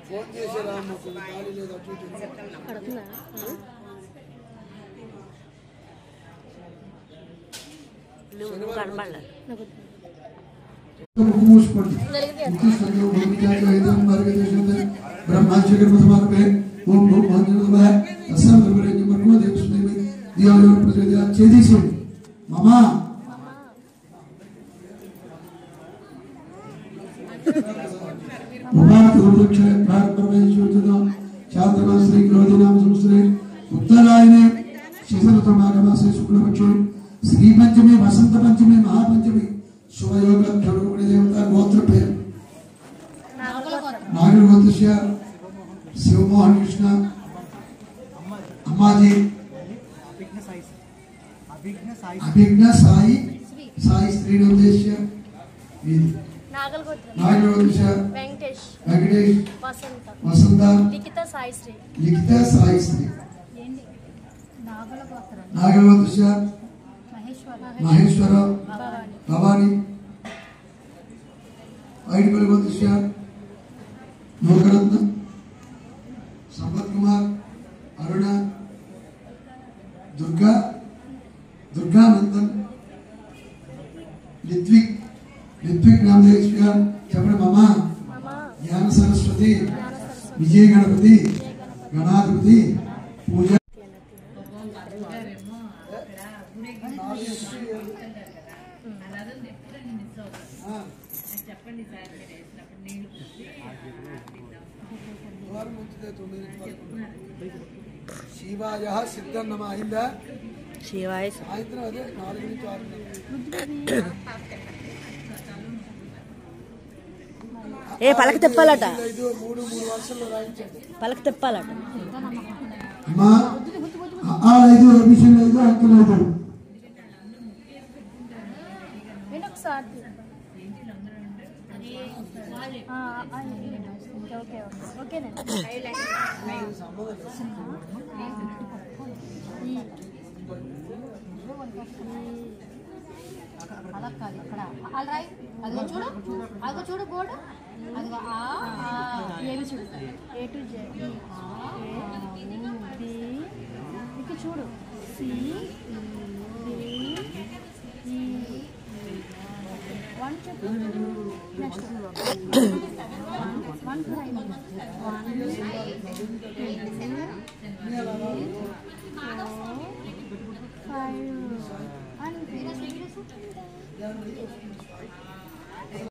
phone చేశారా ఖాళీ లేదు అటు పడుతుందా श्री पंचमी वसंत पंचमी महापंचमी शुभयोग देवता गोत्र पेर नागर गोत्र शिवमोहन कृष्ण अम्माजी अभिज्ञ साई साई श्रीनोदेश नागर गोत्र वेंकटेश वसंत लिखित साई श्री नागर गोत्र महेश्वर भवानी ऐडपल्ली गोत्र लोकरत्न संपत कुमार अरुण दुर्गा दुर्गा नंदन ऋत्विक नामदेव चपड़ मामा ज्ञान सरस्वती विजय गणपति गणाधिपति पूजा शिवाय सिद्धन्नम अहिंदा शिवाय सायंत्रम अदे 4 నుంచి 6 ఏ పలక తిప్పాలట 3 వర్షాల్లో రాయించండి పలక తిప్పాలట అమ్మా ఆ 5 అభిషేకం 5 అంకెలు 5 వినొకసారి ఓకే ఓకేనండి అలా కాదు ఇక్కడ అలా రాయి అదిగో చూడు అదిగో చూడు బోర్డు అదిగో ఏమి చూడు ఏ టు జెడ్ ఇక్కడ చూడు C one next one five